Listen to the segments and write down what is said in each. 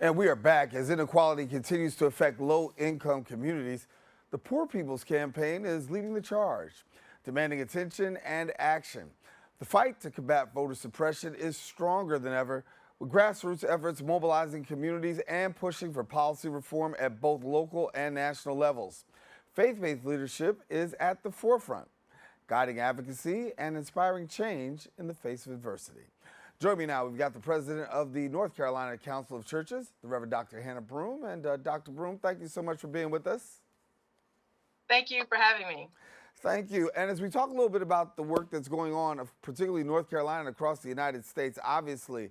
And we are back. As inequality continues to affect low-income communities, the Poor People's Campaign is leading the charge, demanding attention and action. The fight to combat voter suppression is stronger than ever, with grassroots efforts mobilizing communities and pushing for policy reform at both local and national levels. Faith-based leadership is at the forefront, guiding advocacy and inspiring change in the face of adversity. Join me now. We've got the president of the North Carolina Council of Churches, the Reverend Dr. Hanna Broome. And Dr. Broome, thank you so much for being with us. Thank you for having me. Thank you. And as we talk a little bit about the work that's going on, particularly North Carolina and across the United States, obviously,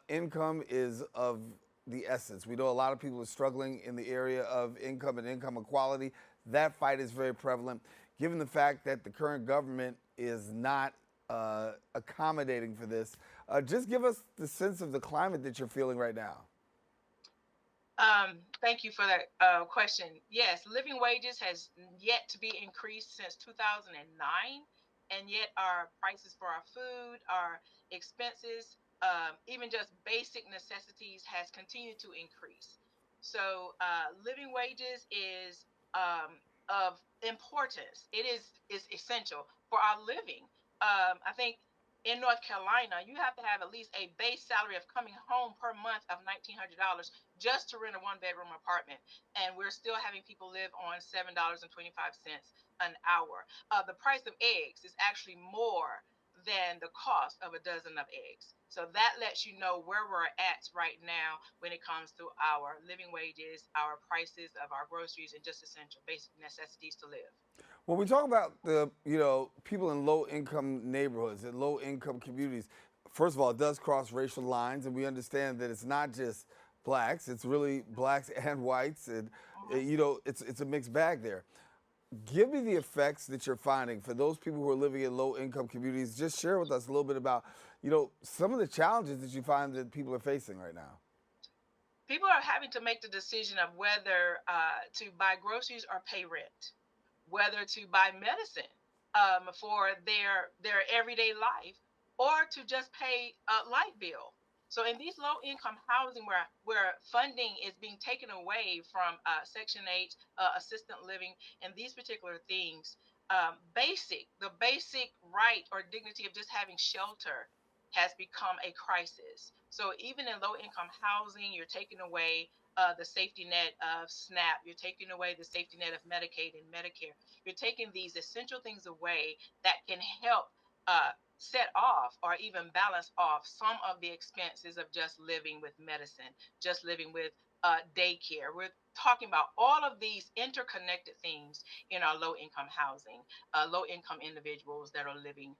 income is of the essence. We know a lot of people are struggling in the area of income and income equality. That fight is very prevalent, given the fact that the current government is not accommodating for this. Just give us the sense of the climate that you're feeling right now. Thank you for that question. Yes, living wages has yet to be increased since 2009, and yet our prices for our food, our expenses, even just basic necessities has continued to increase. So living wages is of importance. It is essential for our living. I think in North Carolina, you have to have at least a base salary of coming home per month of $1,900 just to rent a one-bedroom apartment. And we're still having people live on $7.25 an hour. The price of eggs is actually more than the cost of a dozen of eggs. So that lets you know where we're at right now when it comes to our living wages, our prices of our groceries, and just essential basic necessities to live. When we talk about the, people in low-income neighborhoods and low-income communities, first of all, it does cross racial lines, and we understand that it's not just blacks; it's really blacks and whites, and it's a mixed bag there. Give me the effects that you're finding for those people who are living in low-income communities. Just share with us a little bit about, some of the challenges that you find that people are facing right now. People are having to make the decision of whether to buy groceries or pay rent, whether to buy medicine for their everyday life, or to just pay a light bill. So in these low income housing where funding is being taken away from Section 8 assistant living and these particular things, the basic right or dignity of just having shelter has become a crisis. So even in low income housing, you're taking away the safety net of SNAP, you're taking away the safety net of Medicaid and Medicare. You're taking these essential things away that can help set off or even balance off some of the expenses of just living with medicine, just living with daycare. We're talking about all of these interconnected things in our low income housing, low income individuals that are living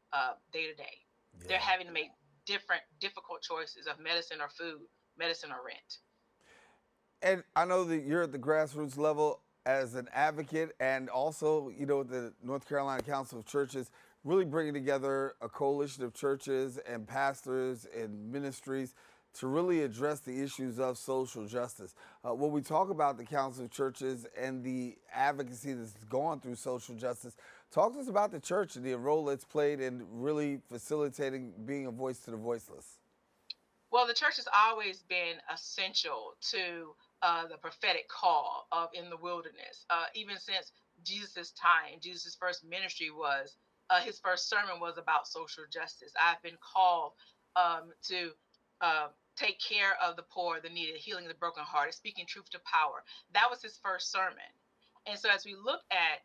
day to day. They're Yeah. having to make different difficult choices of medicine or food, medicine or rent. And I know that you're at the grassroots level as an advocate and also, the North Carolina Council of Churches really bringing together a coalition of churches and pastors and ministries to really address the issues of social justice. When we talk about the Council of Churches and the advocacy that's gone through social justice, talk to us about the church and the role it's played in really facilitating being a voice to the voiceless. Well, the church has always been essential to the prophetic call of in the wilderness, even since Jesus' time. Jesus' first ministry was his first sermon was about social justice. I've been called to take care of the poor, the needy, healing the brokenhearted, speaking truth to power. That was his first sermon. And so, as we look at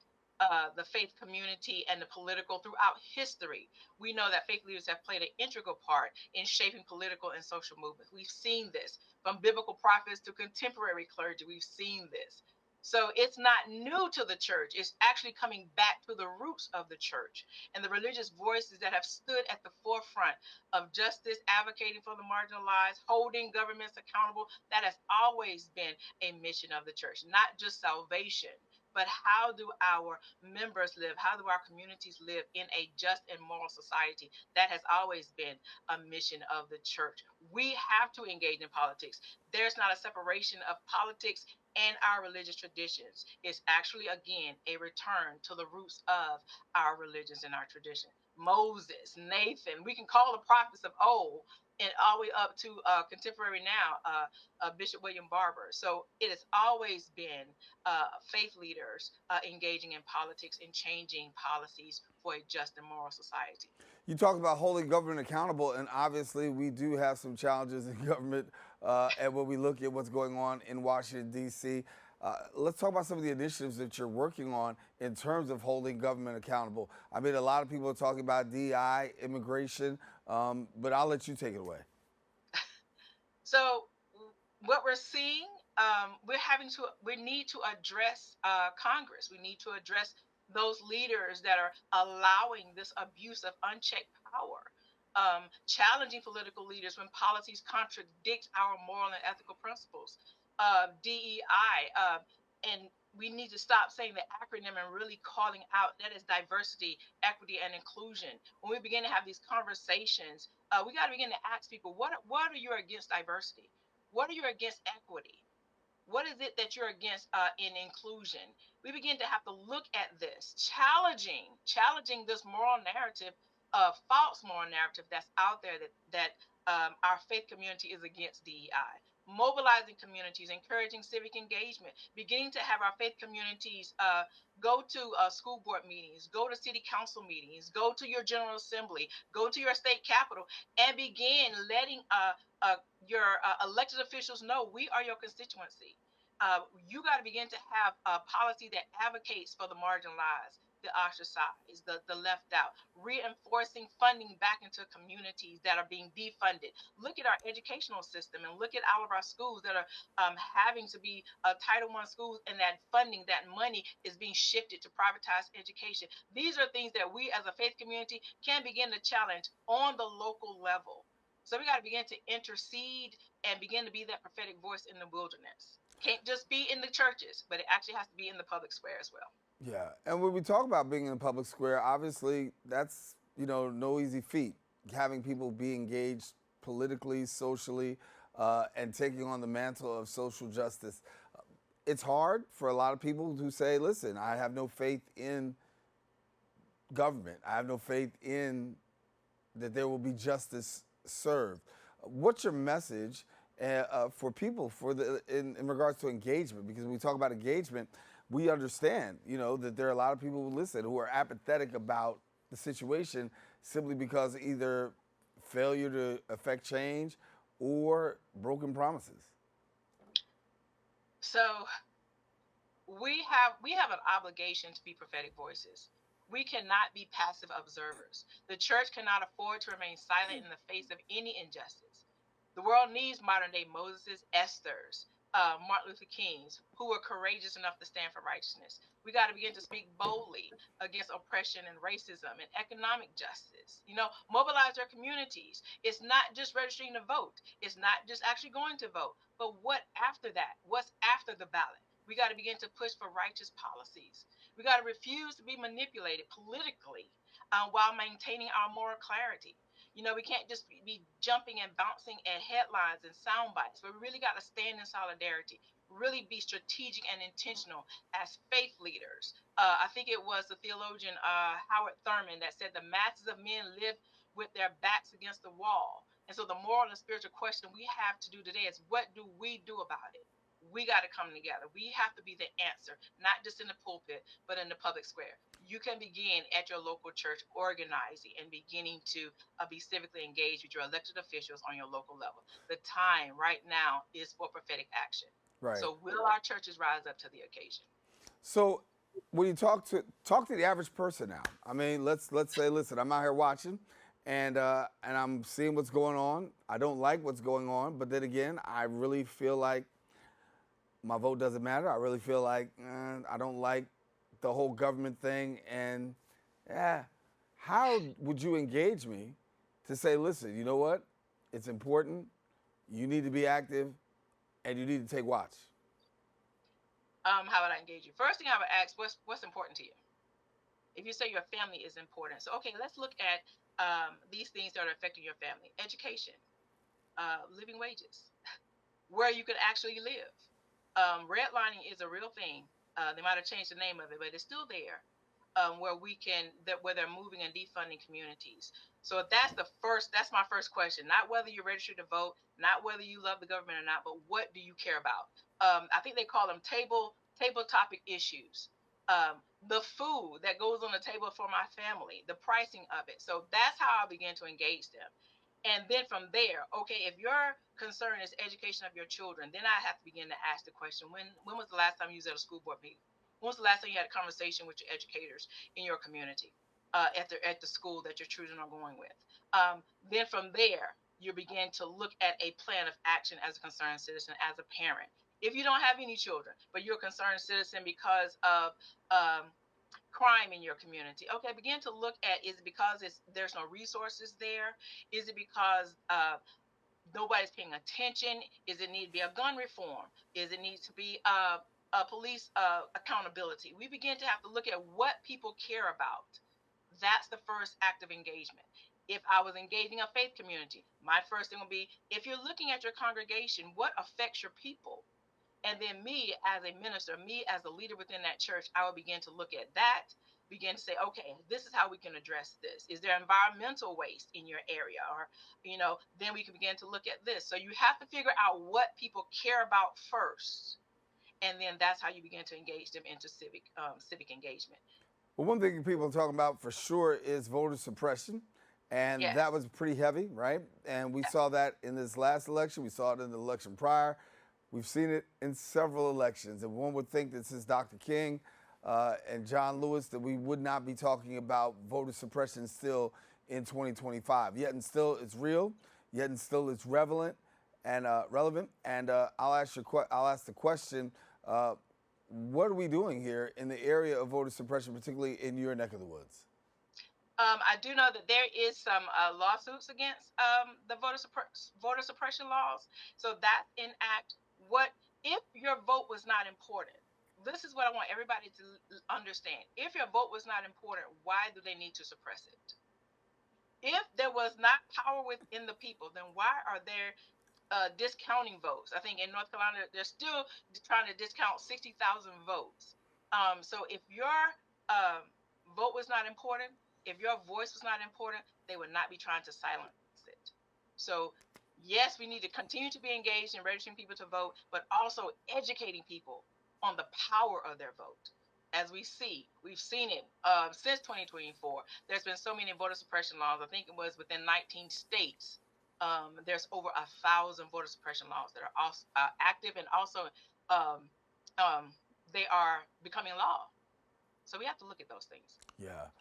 the faith community and the political throughout history, we know that faith leaders have played an integral part in shaping political and social movements. We've seen this from biblical prophets to contemporary clergy. We've seen this. So it's not new to the church. It's actually coming back to the roots of the church and the religious voices that have stood at the forefront of justice, advocating for the marginalized, holding governments accountable. That has always been a mission of the church, not just salvation, but how do our members live? How do our communities live in a just and moral society? That has always been a mission of the church. We have to engage in politics. There's not a separation of politics and our religious traditions. It's actually, again, a return to the roots of our religions and our tradition. Moses, Nathan, we can call the prophets of old and all the way up to contemporary now, Bishop William Barber. So it has always been faith leaders engaging in politics and changing policies for a just and moral society. You talk about holding government accountable, and obviously we do have some challenges in government. And when we look at what's going on in Washington, D.C., let's talk about some of the initiatives that you're working on in terms of holding government accountable. I mean, a lot of people are talking about DI, immigration, but I'll let you take it away. So what we're seeing, we need to address Congress. We need to address those leaders that are allowing this abuse of unchecked power, challenging political leaders when policies contradict our moral and ethical principles, DEI, and we need to stop saying the acronym and really calling out that is diversity, equity, and inclusion. When we begin to have these conversations, we got to begin to ask people, what are you against diversity? What are you against equity? What is it that you're against in inclusion? We begin to have to look at this, challenging this moral narrative, false moral narrative that's out there that our faith community is against DEI. Mobilizing communities, encouraging civic engagement, beginning to have our faith communities go to school board meetings, go to city council meetings, go to your general assembly, go to your state capitol, and begin letting your elected officials know we are your constituency. You got to begin to have a policy that advocates for the marginalized, the ostracized, the left out, reinforcing funding back into communities that are being defunded. Look at our educational system and look at all of our schools that are having to be Title I schools, and that funding, that money is being shifted to privatized education. These are things that we as a faith community can begin to challenge on the local level. So we got to begin to intercede and begin to be that prophetic voice in the wilderness. Can't just be in the churches, but it actually has to be in the public square as well. Yeah, and when we talk about being in the public square, obviously that's, no easy feat. Having people be engaged politically, socially, and taking on the mantle of social justice. It's hard for a lot of people who say, listen, I have no faith in government. I have no faith in that there will be justice served. What's your message for people in regards to engagement? Because when we talk about engagement, we understand, that there are a lot of people who listen who are apathetic about the situation simply because either failure to affect change or broken promises. So we have an obligation to be prophetic voices. We cannot be passive observers. The church cannot afford to remain silent in the face of any injustice. The world needs modern day Moses, Esther's, Martin Luther King's, who were courageous enough to stand for righteousness. We got to begin to speak boldly against oppression and racism and economic justice. Mobilize our communities. It's not just registering to vote. It's not just actually going to vote. But what after that? What's after the ballot? We got to begin to push for righteous policies. We got to refuse to be manipulated politically while maintaining our moral clarity. We can't just be jumping and bouncing at headlines and sound bites, but we really got to stand in solidarity, really be strategic and intentional as faith leaders. I think it was the theologian Howard Thurman that said the masses of men live with their backs against the wall. And so the moral and spiritual question we have to do today is, what do we do about it? We got to come together. We have to be the answer, not just in the pulpit, but in the public square. You can begin at your local church organizing and beginning to be civically engaged with your elected officials on your local level. The time right now is for prophetic action. Right. So will our churches rise up to the occasion? So when you talk to the average person now, I mean, let's say, listen, I'm out here watching, and I'm seeing what's going on. I don't like what's going on, but then again, I really feel like my vote doesn't matter. I really feel like I don't like the whole government thing. And how would you engage me to say, listen, you know what? It's important. You need to be active, and you need to take watch. How would I engage you? First thing I would ask, what's important to you? If you say your family is important, so okay, let's look at these things that are affecting your family: education, living wages, where you can actually live. Redlining is a real thing. They might have changed the name of it, but it's still there. where they're moving and defunding communities. So that's my first question. Not whether you're registered to vote, not whether you love the government or not, but what do you care about? I think they call them table topic issues. The food that goes on the table for my family, the pricing of it. So that's how I begin to engage them. And then from there, okay, if your concern is education of your children, then I have to begin to ask the question: when was the last time you was at a school board meeting? When was the last time you had a conversation with your educators in your community, at the school that your children are going with? Then from there, you begin to look at a plan of action as a concerned citizen, as a parent. If you don't have any children, but you're a concerned citizen because of um, crime in your community, okay, begin to look at: is it because there's no resources there? Is it because nobody's paying attention? Is it need to be a gun reform? Is it need to be a police accountability? We begin to have to look at what people care about. That's the first act of engagement. If I was engaging a faith community, my first thing would be: if you're looking at your congregation, what affects your people? And then me as a minister, me as a leader within that church, I would begin to look at that, begin to say, okay, this is how we can address this. Is there environmental waste in your area? Or, then we can begin to look at this. So you have to figure out what people care about first. And then that's how you begin to engage them into civic engagement. Well, one thing people are talking about for sure is voter suppression, and Yes. that was pretty heavy, right? And we saw that in this last election. We saw it in the election prior. We've seen it in several elections, and one would think that since Dr. King and John Lewis that we would not be talking about voter suppression still in 2025. Yet and still it's real. Yet and still it's relevant. And I'll ask the question: what are we doing here in the area of voter suppression, particularly in your neck of the woods? I do know that there is some lawsuits against the voter suppression laws. So that enact what if your vote was not important? This is what I want everybody to understand. If your vote was not important, why do they need to suppress it? If there was not power within the people, then why are there discounting votes? I think in North Carolina, they're still trying to discount 60,000 votes. So if your um, vote was not important, if your voice was not important, they would not be trying to silence it. So, yes, we need to continue to be engaged in registering people to vote, but also educating people on the power of their vote. As we've seen it since 2024. There's been so many voter suppression laws. I think it was within 19 states. There's over 1,000 voter suppression laws that are also active, and also um, um, they are becoming law. So we have to look at those things. Yeah.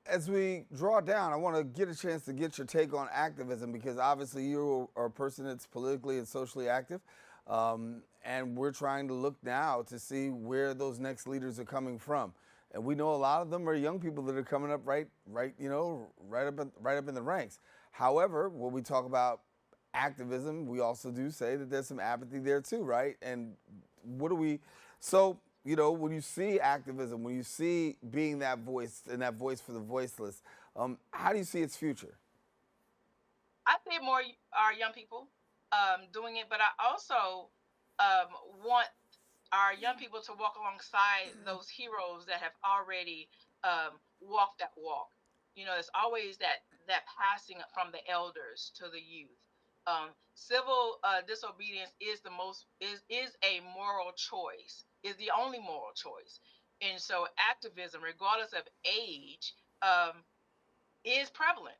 As we draw down, I want to get a chance to get your take on activism because obviously you are a person that's politically and socially active. And we're trying to look now to see where those next leaders are coming from. And we know a lot of them are young people that are coming up right up in the ranks. However, when we talk about activism, we also do say that there's some apathy there too, right? And what do we, so, when you see activism, when you see being that voice and that voice for the voiceless, how do you see its future? I think more are young people doing it, but I also um, want our young people to walk alongside those heroes that have already walked that walk. It's always that passing from the elders to the youth. Civil disobedience is the most is a moral choice. Is the only moral choice, and so activism, regardless of age, is prevalent.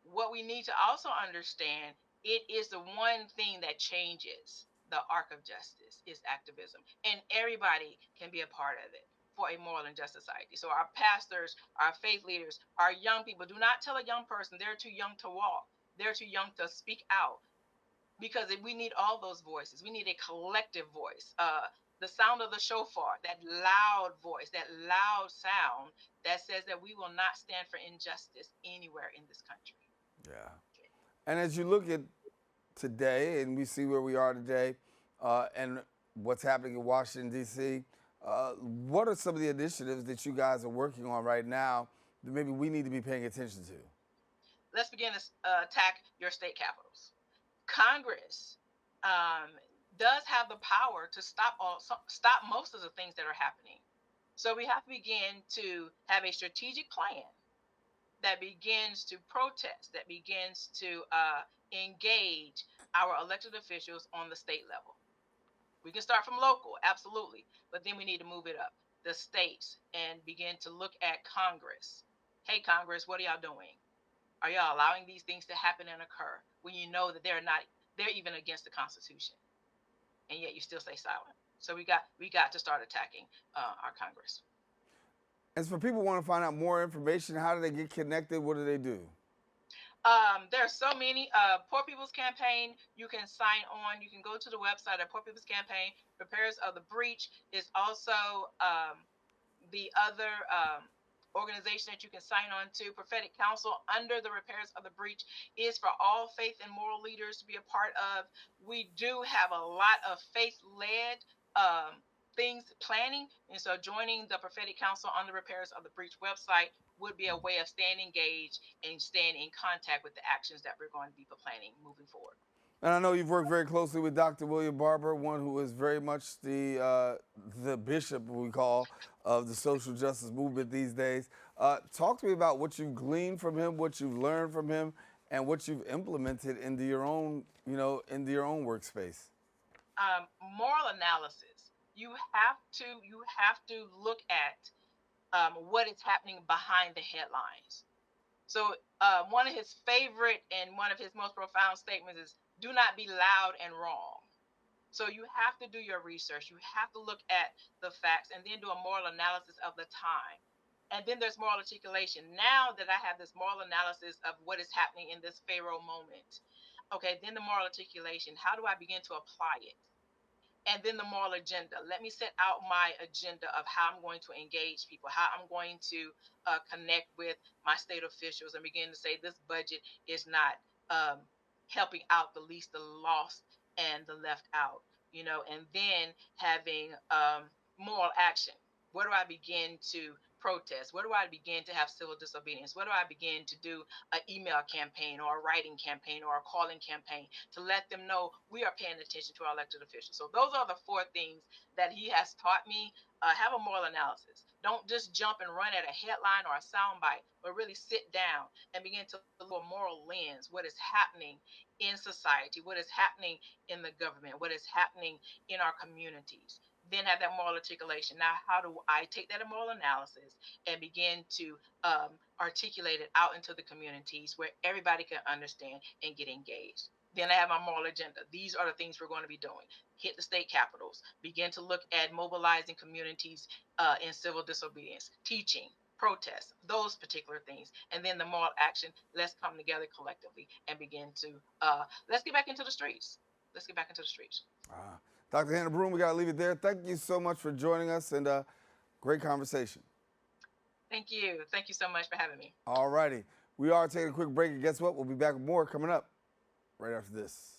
What we need to also understand, it is the one thing that changes the arc of justice is activism, and everybody can be a part of it for a moral and just society. So our pastors, our faith leaders, our young people, do not tell a young person they're too young to walk, they're too young to speak out, because we need all those voices. We need a collective voice. The sound of the shofar, that loud voice, that loud sound that says that we will not stand for injustice anywhere in this country. Yeah. And as you look at today and we see where we are today and what's happening in Washington, D.C., what are some of the initiatives that you guys are working on right now that maybe we need to be paying attention to? Let's begin to attack your state capitals. Congress um, does have the power to stop most of the things that are happening. So we have to begin to have a strategic plan that begins to protest, that begins to engage our elected officials on the state level. We can start from local, absolutely, but then we need to move it up the states and begin to look at Congress. Hey, Congress, what are y'all doing? Are y'all allowing these things to happen and occur when you know that they're even against the Constitution, and yet you still stay silent? So we got to start attacking our Congress. As for people who want to find out more information, how do they get connected? What do they do? There are so many. Poor People's Campaign, you can sign on. You can go to the website of Poor People's Campaign. Repairs of the Breach is also the other organization that you can sign on to. Prophetic Council under the Repairs of the Breach is for all faith and moral leaders to be a part of. We do have a lot of faith-led things planning, and so joining the Prophetic Council on the Repairs of the Breach website would be a way of staying engaged and staying in contact with the actions that we're going to be planning moving forward. And I know you've worked very closely with Dr. William Barber, one who is very much the bishop, we call, of the social justice movement these days. Talk to me about what you've gleaned from him, what you've learned from him, and what you've implemented into your own, into your own workspace. Moral analysis. You have to look at what is happening behind the headlines. So one of his favorite and one of his most profound statements is, "Do not be loud and wrong." So you have to do your research. You have to look at the facts and then do a moral analysis of the time. And then there's moral articulation. Now that I have this moral analysis of what is happening in this Pharaoh moment, okay, then the moral articulation. How do I begin to apply it? And then the moral agenda. Let me set out my agenda of how I'm going to engage people, how I'm going to connect with my state officials, and begin to say this budget is not um, helping out the least, the lost, and the left out. And then having moral action. Where do I begin to protest? Where do I begin to have civil disobedience? Where do I begin to do an email campaign or a writing campaign or a calling campaign to let them know we are paying attention to our elected officials? So those are the four things that he has taught me. Have a moral analysis. Don't just jump and run at a headline or a soundbite, but really sit down and begin to look at a moral lens. What is happening in society? What is happening in the government? What is happening in our communities? Then have that moral articulation. Now, how do I take that moral analysis and begin to articulate it out into the communities where everybody can understand and get engaged? Then I have my moral agenda. These are the things we're going to be doing. Hit the state capitals. Begin to look at mobilizing communities in civil disobedience, teaching, protests, those particular things. And then the moral action. Let's come together collectively and begin to let's get back into the streets. Let's get back into the streets. Dr. Hanna Broome, we got to leave it there. Thank you so much for joining us, and great conversation. Thank you. Thank you so much for having me. All righty. We are taking a quick break, and guess what? We'll be back with more coming up right after this.